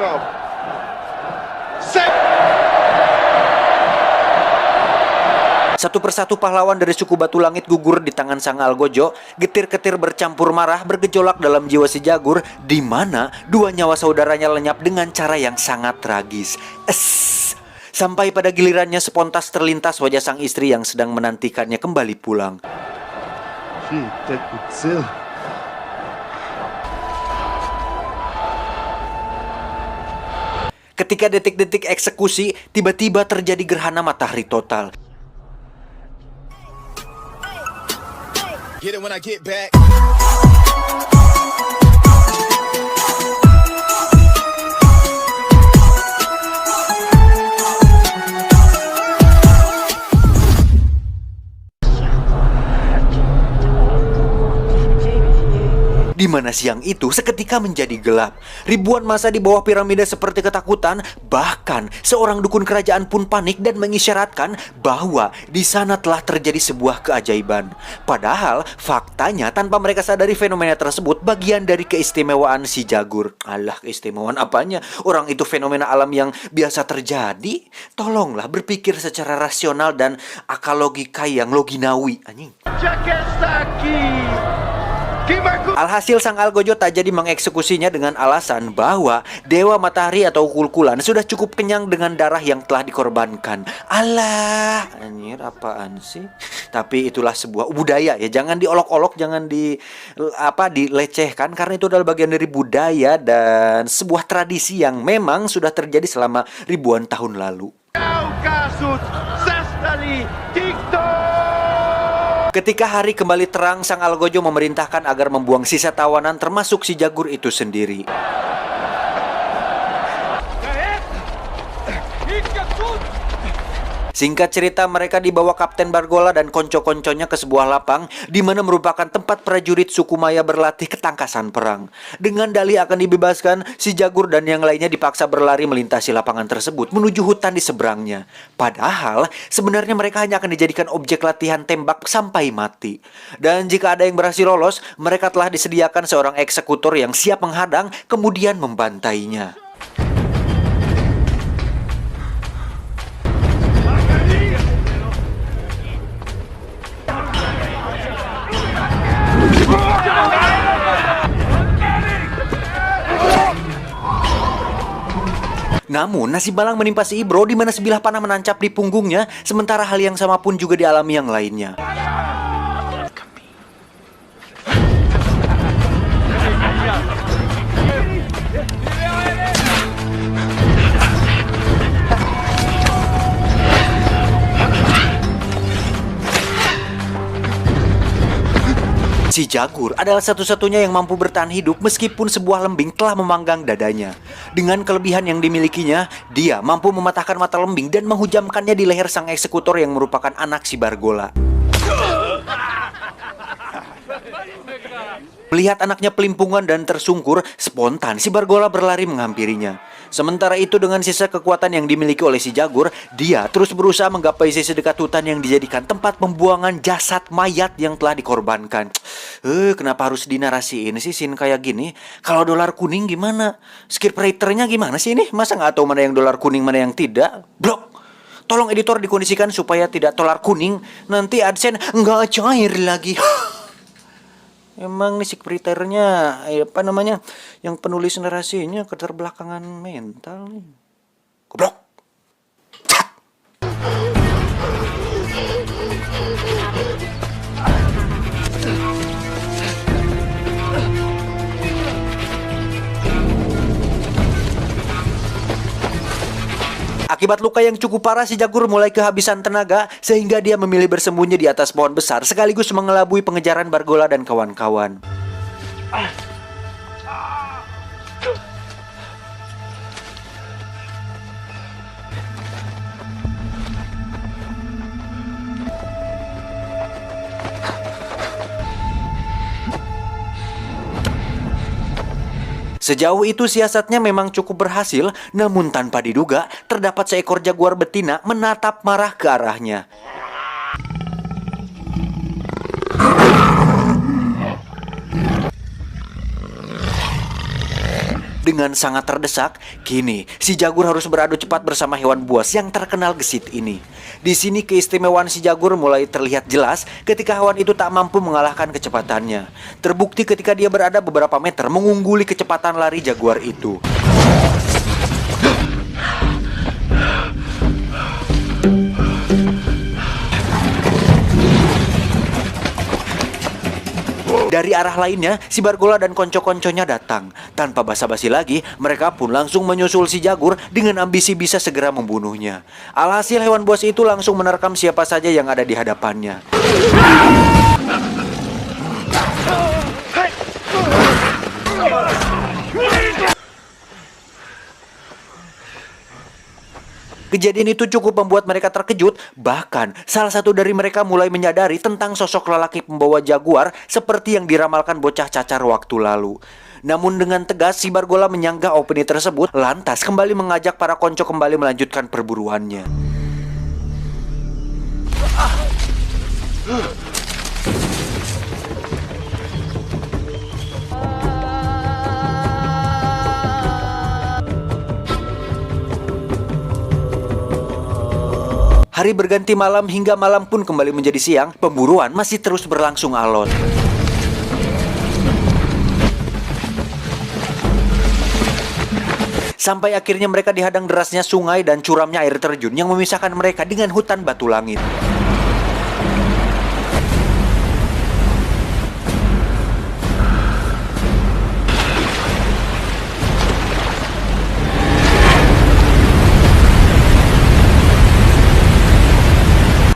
Barkov. Satu persatu pahlawan dari suku Batu Langit gugur di tangan Sang Algojo. Getir-ketir bercampur marah bergejolak dalam jiwa si Jagur, di mana dua nyawa saudaranya lenyap dengan cara yang sangat tragis. Sampai pada gilirannya sepontas terlintas wajah sang istri yang sedang menantikannya kembali pulang. Ketika detik-detik eksekusi, tiba-tiba terjadi gerhana matahari total. Get it when I get back. Di mana siang itu seketika menjadi gelap. Ribuan massa di bawah piramida seperti ketakutan, bahkan seorang dukun kerajaan pun panik dan mengisyaratkan bahwa di sana telah terjadi sebuah keajaiban. Padahal faktanya tanpa mereka sadari fenomena tersebut bagian dari keistimewaan si Jagur. Alah, keistimewaan apanya? Orang itu fenomena alam yang biasa terjadi. Tolonglah berpikir secara rasional dan akal logika yang loginawi. Anjing. Alhasil Sang Algojo tak jadi mengeksekusinya dengan alasan bahwa Dewa Matahari atau Kulkulan sudah cukup kenyang dengan darah yang telah dikorbankan. Alah, anjir apaan sih? Tapi itulah sebuah budaya ya, jangan diolok-olok, jangan dilecehkan karena itu adalah bagian dari budaya dan sebuah tradisi yang memang sudah terjadi selama ribuan tahun lalu. Ketika hari kembali terang, Sang Algojo memerintahkan agar membuang sisa tawanan termasuk si Jagur itu sendiri. Singkat cerita, mereka dibawa Kapten Bargola dan konco-konconya ke sebuah lapang di mana merupakan tempat prajurit suku Maya berlatih ketangkasan perang. Dengan dalih akan dibebaskan, si Jagur dan yang lainnya dipaksa berlari melintasi lapangan tersebut menuju hutan di seberangnya. Padahal, sebenarnya mereka hanya akan dijadikan objek latihan tembak sampai mati. Dan jika ada yang berhasil lolos, mereka telah disediakan seorang eksekutor yang siap menghadang kemudian membantainya. Namun, nasib malang menimpa si Ibro di mana sebilah panah menancap di punggungnya, sementara hal yang sama pun juga dialami yang lainnya. Si Jagur adalah satu-satunya yang mampu bertahan hidup meskipun sebuah lembing telah memanggang dadanya. Dengan kelebihan yang dimilikinya, dia mampu mematahkan mata lembing dan menghujamkannya di leher sang eksekutor yang merupakan anak si Bargola. Melihat anaknya pelimpungan dan tersungkur, spontan si Bargola berlari menghampirinya. Sementara itu dengan sisa kekuatan yang dimiliki oleh si Jagur, dia terus berusaha menggapai sisi dekat hutan yang dijadikan tempat pembuangan jasad mayat yang telah dikorbankan. Kenapa harus dinarasiin sih scene kayak gini? Kalau dolar kuning gimana? Scriptwriter-nya gimana sih ini? Masa nggak tahu mana yang dolar kuning mana yang tidak? Blok! Tolong editor dikondisikan supaya tidak dolar kuning. Nanti AdSense nggak cair lagi. Emang nih scriptwriter-nya yang penulis narasinya keterbelakangan mental nih. Goblok. Akibat luka yang cukup parah, si Jagur mulai kehabisan tenaga sehingga dia memilih bersembunyi di atas pohon besar sekaligus mengelabui pengejaran Bargola dan kawan-kawan. Sejauh itu siasatnya memang cukup berhasil, namun tanpa diduga terdapat seekor jaguar betina menatap marah ke arahnya. Dengan sangat terdesak, kini si Jagur harus beradu cepat bersama hewan buas yang terkenal gesit ini. Di sini keistimewaan si Jagur mulai terlihat jelas ketika hewan itu tak mampu mengalahkan kecepatannya. Terbukti ketika dia berada beberapa meter mengungguli kecepatan lari Jaguar itu. Dari arah lainnya, si Bargola dan konco-konconya datang. Tanpa basa-basi lagi, mereka pun langsung menyusul si Jagur dengan ambisi bisa segera membunuhnya. Alhasil hewan buas itu langsung menerkam siapa saja yang ada di hadapannya. Kejadian itu cukup membuat mereka terkejut, bahkan salah satu dari mereka mulai menyadari tentang sosok lelaki pembawa Jaguar seperti yang diramalkan bocah cacar waktu lalu. Namun dengan tegas si Bargola menyanggah opini tersebut, lantas kembali mengajak para konco kembali melanjutkan perburuannya. Hari berganti malam hingga malam pun kembali menjadi siang, pemburuan masih terus berlangsung alot. Sampai akhirnya mereka dihadang derasnya sungai dan curamnya air terjun yang memisahkan mereka dengan hutan batu langit.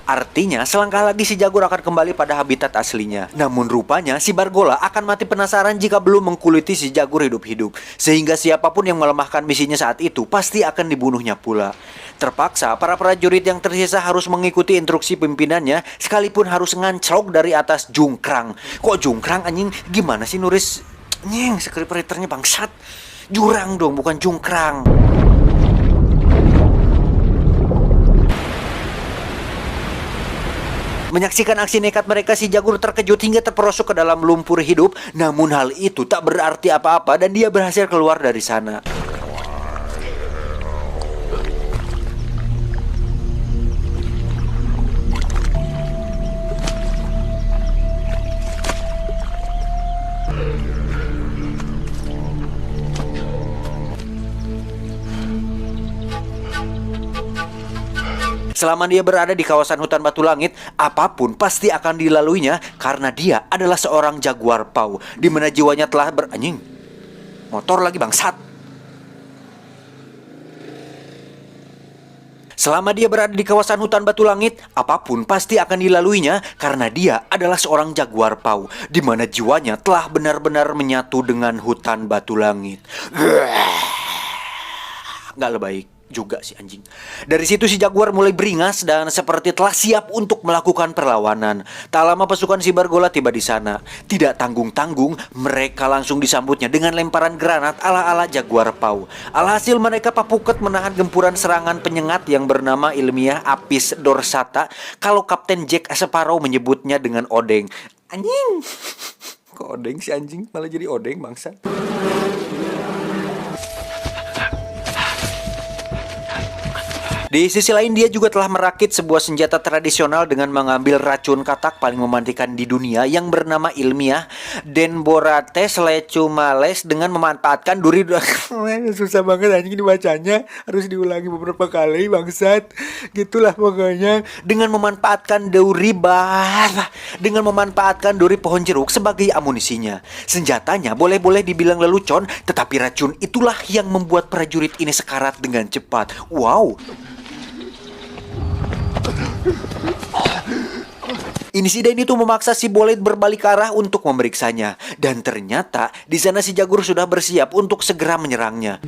Artinya, selangkah lagi si Jagur akan kembali pada habitat aslinya. Namun rupanya, si Bargola akan mati penasaran jika belum mengkuliti si Jagur hidup-hidup. Sehingga siapapun yang melemahkan misinya saat itu, pasti akan dibunuhnya pula. Terpaksa, para prajurit yang tersisa harus mengikuti instruksi pimpinannya, sekalipun harus nganclok dari atas jungkrang. Kok jungkrang anjing? Gimana sih nulis? Nyeng, scriptwriternya bangsat. Jurang dong, bukan jungkrang. Menyaksikan aksi nekat mereka, si Jagur terkejut hingga terperosok ke dalam lumpur hidup. Namun hal itu tak berarti apa-apa dan dia berhasil keluar dari sana. Selama dia berada di kawasan hutan batu langit, apapun pasti akan dilaluinya karena dia adalah seorang jaguar pau, di mana jiwanya telah beranjing. Motor lagi bangsat. Selama dia berada di kawasan hutan batu langit, apapun pasti akan dilaluinya karena dia adalah seorang jaguar pau, di mana jiwanya telah benar-benar menyatu dengan hutan batu langit. Nggak lebay juga si anjing. Dari situ si Jaguar mulai beringas dan seperti telah siap untuk melakukan perlawanan. Tak lama pasukan si Bargola tiba di sana. Tidak tanggung-tanggung, mereka langsung disambutnya dengan lemparan granat ala-ala Jaguar pau. Alhasil mereka papuket menahan gempuran serangan penyengat yang bernama ilmiah Apis dorsata, kalau Kapten Jack Sparrow menyebutnya dengan odeng. Anjing. Kok odeng si anjing malah jadi odeng bangsa. Di sisi lain dia juga telah merakit sebuah senjata tradisional dengan mengambil racun katak paling mematikan di dunia yang bernama ilmiah Denborates lecumales dengan memanfaatkan duri. Susah banget anjing dibacanya, harus diulangi beberapa kali bangsat. Gitulah pokoknya. Dengan memanfaatkan duri pohon jeruk sebagai amunisinya. Senjatanya boleh-boleh dibilang lelucon, tetapi racun itulah yang membuat prajurit ini sekarat dengan cepat. Wow. Insiden itu memaksa si Bolide berbalik arah untuk memeriksanya. Dan ternyata di sana si Jagur sudah bersiap untuk segera menyerangnya.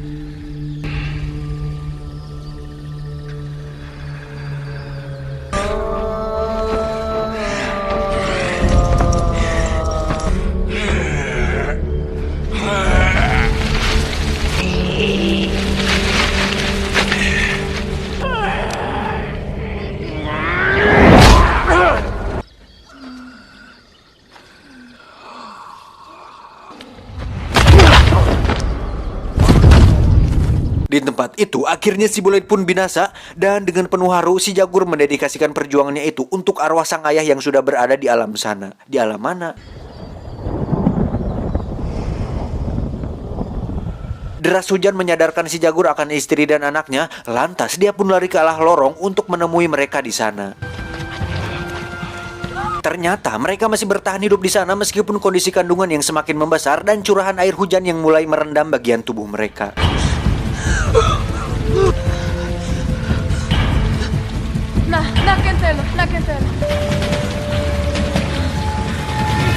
Di tempat itu, akhirnya si Bullet pun binasa, dan dengan penuh haru, si Jagur mendedikasikan perjuangannya itu untuk arwah sang ayah yang sudah berada di alam sana. Di alam mana? Deras hujan menyadarkan si Jagur akan istri dan anaknya, lantas dia pun lari ke arah lorong untuk menemui mereka di sana. Ternyata mereka masih bertahan hidup di sana meskipun kondisi kandungan yang semakin membesar dan curahan air hujan yang mulai merendam bagian tubuh mereka.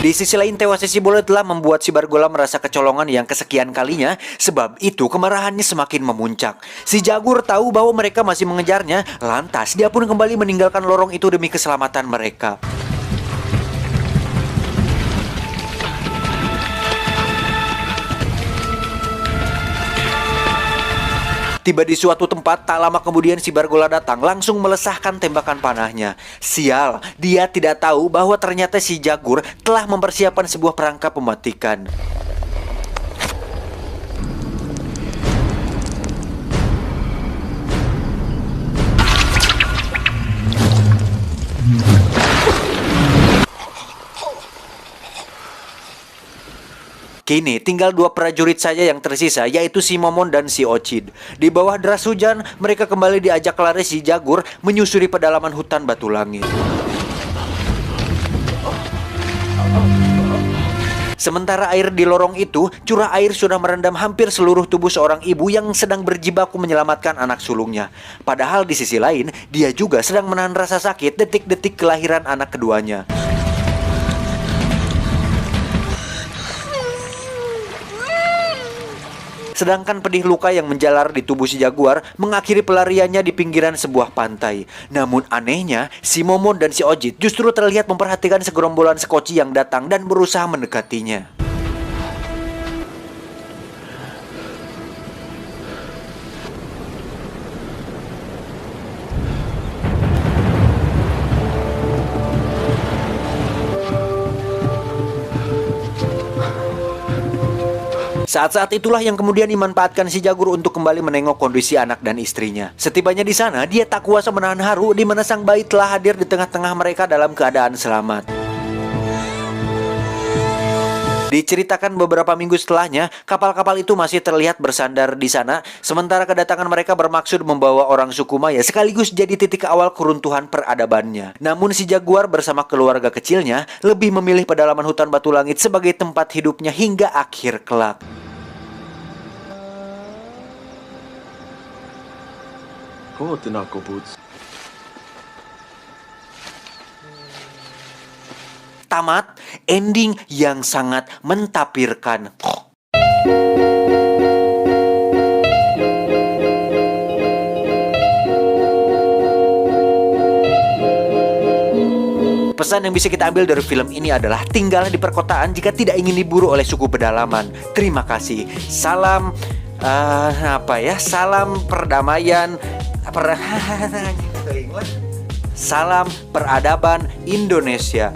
Di sisi lain, tewasnya si Bullet telah membuat si Bargola merasa kecolongan yang kesekian kalinya. Sebab itu kemarahannya semakin memuncak. Si Jagur tahu bahwa mereka masih mengejarnya, lantas dia pun kembali meninggalkan lorong itu demi keselamatan mereka. Tiba di suatu tempat, tak lama kemudian si Bargola datang langsung melesahkan tembakan panahnya. Sial, dia tidak tahu bahwa ternyata si Jagur telah mempersiapkan sebuah perangkap mematikan. Kini tinggal dua prajurit saja yang tersisa, yaitu si Momon dan si Ocid. Di bawah deras hujan, mereka kembali diajak lari si Jagur menyusuri pedalaman hutan batu langit. Sementara air di lorong itu, curah air sudah merendam hampir seluruh tubuh seorang ibu yang sedang berjibaku menyelamatkan anak sulungnya. Padahal di sisi lain, dia juga sedang menahan rasa sakit detik-detik kelahiran anak keduanya. Sedangkan pedih luka yang menjalar di tubuh si Jaguar mengakhiri pelariannya di pinggiran sebuah pantai. Namun anehnya, si Momon dan si Ocid justru terlihat memperhatikan segerombolan sekoci yang datang dan berusaha mendekatinya. Saat-saat itulah yang kemudian dimanfaatkan si Jagur untuk kembali menengok kondisi anak dan istrinya. Setibanya di sana, dia tak kuasa menahan haru di mana sang bayi telah hadir di tengah-tengah mereka dalam keadaan selamat. Diceritakan beberapa minggu setelahnya, kapal-kapal itu masih terlihat bersandar di sana, sementara kedatangan mereka bermaksud membawa orang suku Maya sekaligus jadi titik awal keruntuhan peradabannya. Namun si Jaguar bersama keluarga kecilnya lebih memilih pedalaman hutan batu langit sebagai tempat hidupnya hingga akhir kelak. Tamat, ending yang sangat mentapirkan. Pesan yang bisa kita ambil dari film ini adalah tinggallah di perkotaan jika tidak ingin diburu oleh suku pedalaman. Terima kasih. Salam salam perdamaian. Salam peradaban Indonesia.